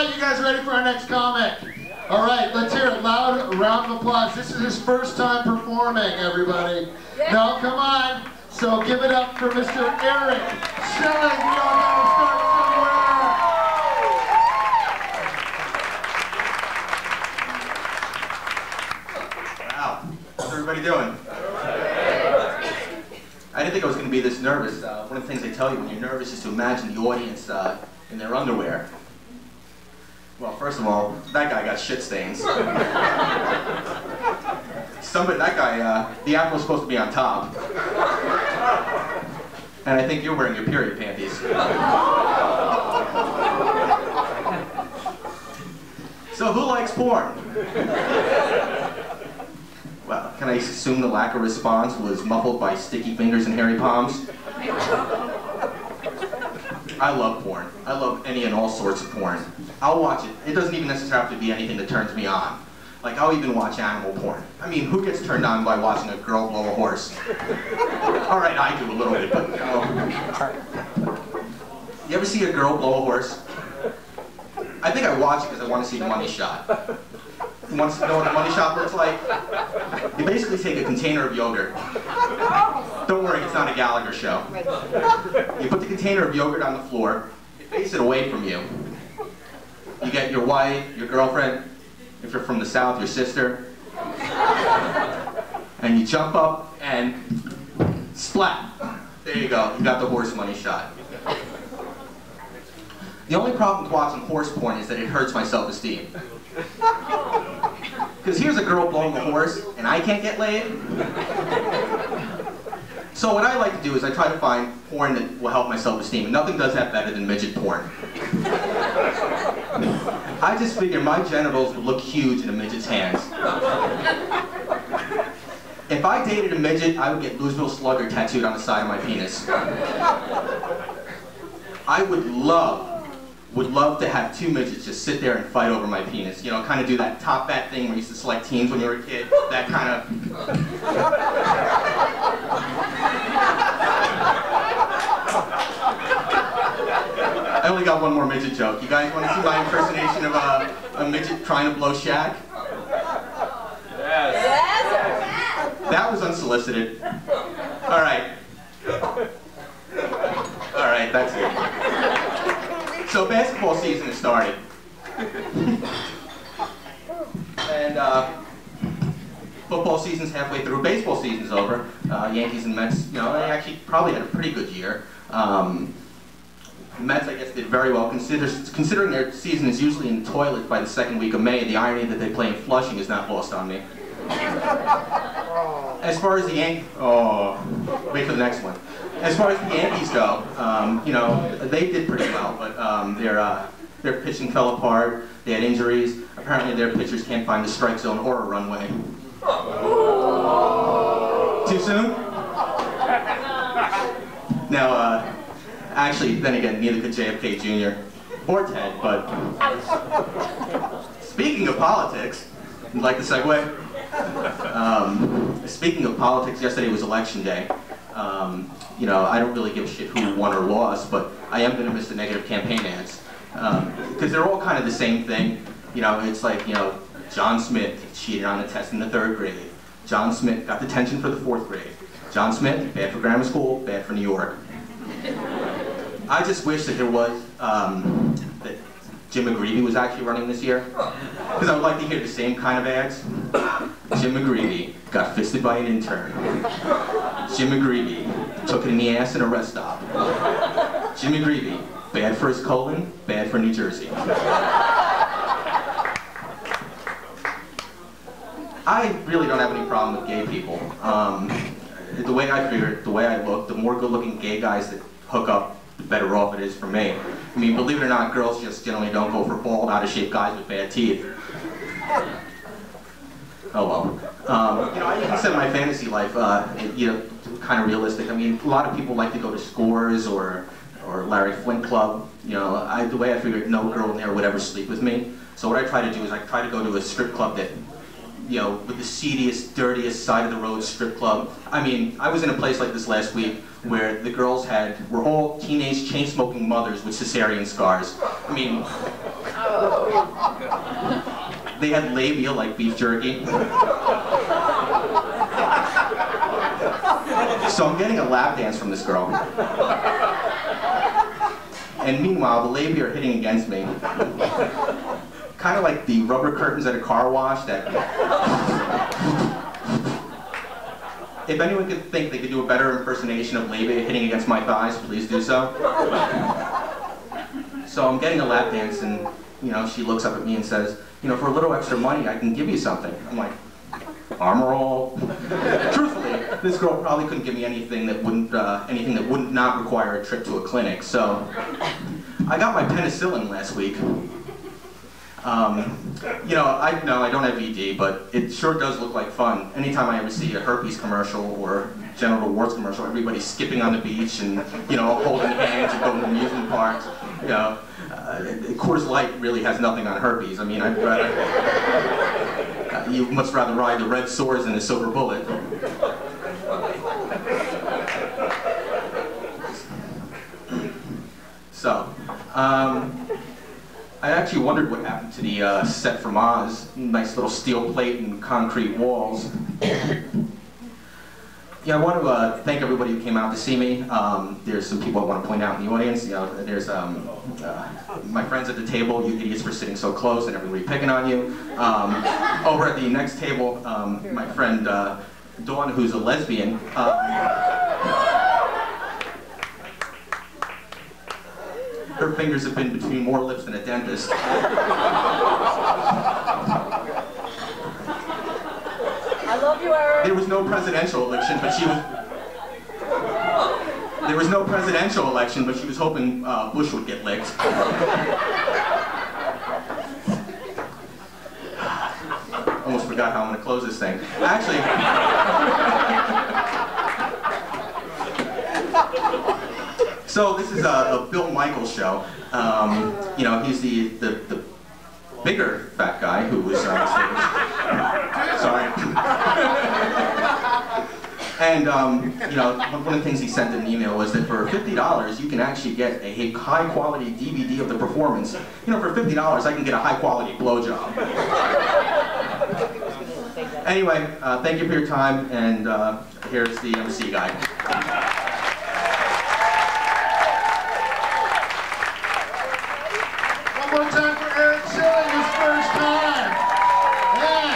right, you guys ready for our next comic? All right, let's hear it. Loud round of applause. This is his first time performing, everybody. No, come on. So give it up for Mr. Eric Schilling. We all gotta start somewhere. Wow. How's everybody doing? I didn't think I was going to be this nervous. One of the things they tell you when you're nervous is to imagine the audience in their underwear. Well, first of all, that guy got shit stains. That guy, the apple was supposed to be on top. And I think you're wearing your period panties. So who likes porn? Well, can I assume the lack of response was muffled by sticky fingers and hairy palms? I love porn. I love any and all sorts of porn. I'll watch it. It doesn't even necessarily have to be anything that turns me on. Like, I'll even watch animal porn. I mean, who gets turned on by watching a girl blow a horse? All right, I do a little bit, but no. You ever see a girl blow a horse? I think I watch it because I want to see the money shot. You want to know what the money shot looks like? You basically take a container of yogurt. Don't worry, it's not a Gallagher show. You put the container of yogurt on the floor, you face it away from you. You get your wife, your girlfriend, if you're from the South, your sister, and you jump up and splat. There you go, you got the horse money shot. The only problem with watching horse porn is that it hurts my self-esteem. Because here's a girl blowing a horse, and I can't get laid. So what I like to do is I try to find porn that will help my self-esteem, and nothing does that better than midget porn. I just figure my genitals would look huge in a midget's hands. If I dated a midget, I would get Louisville Slugger tattooed on the side of my penis. I would love to have two midgets just sit there and fight over my penis. You know, kind of do that top bat thing where you used to select teams when you were a kid. That kind of... I only got one more midget joke. You guys want to see my impersonation of a midget trying to blow Shaq? Yes. That was unsolicited. All right. All right, that's it. So basketball season has started. And football season's halfway through, baseball season's over. Yankees and Mets, you know, they actually probably had a pretty good year. Mets, I guess, did very well, considering their season is usually in the toilet by the second week of May. The irony that they play in Flushing is not lost on me. As far as the Yankees, wait for the next one. As far as the Yankees go, you know, they did pretty well, but their pitching fell apart. They had injuries. Apparently, their pitchers can't find the strike zone or a runway. Too soon? Now, actually, then again, neither could JFK Jr. or Ted, but speaking of politics, you'd like the segue? Speaking of politics, yesterday was election day. You know, I don't really give a shit who won or lost, but I am going to miss the negative campaign ads. Because they're all kind of the same thing. You know, it's like, you know, John Smith cheated on a test in the 3rd grade. John Smith got detention for the 4th grade. John Smith, bad for grammar school, bad for New York. I just wish that there was, that Jim McGreevy was actually running this year. Because I would like to hear the same kind of ads. Jim McGreevy got fisted by an intern. Jim McGreevy took it in the ass in a rest stop. Jim McGreevy, bad for his colon, bad for New Jersey. I really don't have any problem with gay people. The way I figure it, the way I look, the more good-looking gay guys that hook up, the better off it is for me. I mean, believe it or not, girls just generally don't go for bald, out-of-shape guys with bad teeth. Oh well. You know, I even said my fantasy life, you know, kind of realistic. I mean, a lot of people like to go to Scores or Larry Flint Club. You know, the way I figured no girl in there would ever sleep with me. So what I try to do is I try to go to a strip club that, you know, with the seediest, dirtiest side of the road strip club. I mean, I was in a place like this last week where the girls were all teenage chain-smoking mothers with cesarean scars. I mean, They had labia like beef jerky. So I'm getting a lap dance from this girl. And meanwhile, the labia are hitting against me. Kind of like the rubber curtains at a car wash that... If anyone could think they could do a better impersonation of labia hitting against my thighs, please do so. So I'm getting a lap dance and, you know, she looks up at me and says, you know, for a little extra money, I can give you something. I'm like, armor all. Truthfully, this girl probably couldn't give me anything that wouldn't not require a trip to a clinic. So I got my penicillin last week. You know, I don't have ED, but it sure does look like fun. Anytime I ever see a herpes commercial or genital warts commercial, everybody's skipping on the beach and, you know, holding hands and going to amusement parks. You know, Coors Light really has nothing on herpes. I mean, I'd rather, you'd much rather ride the red sores than a silver bullet. So, I actually wondered what happened to the set from Oz. Nice little steel plate and concrete walls. Yeah, I want to thank everybody who came out to see me. There's some people I want to point out in the audience. You know, there's my friends at the table, you idiots for sitting so close and everybody picking on you. Over at the next table, my friend Dawn, who's a lesbian. Her fingers have been between more lips than a dentist. I love you, Eric. There was no presidential election, but she was... There was no presidential election, but she was hoping Bush would get licked. Almost forgot how I'm going to close this thing. Actually... So this is a Bill Michaels show. You know, he's the bigger fat guy who was on stage. Sorry. And you know, one of the things he sent in an email was that for $50 you can actually get a high quality DVD of the performance. You know, for $50 I can get a high quality blowjob. Anyway, thank you for your time, and here's the MC guy. One more time for Eric Schilling, his first time. Yeah,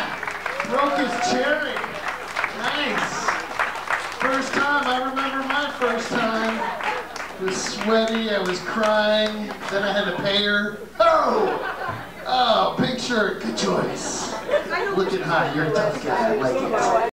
broke his cherry. Nice. First time, I remember my first time. It was sweaty, I was crying, then I had to pay her. Oh, pink shirt, good choice. Looking hot, you're a tough guy, I like it.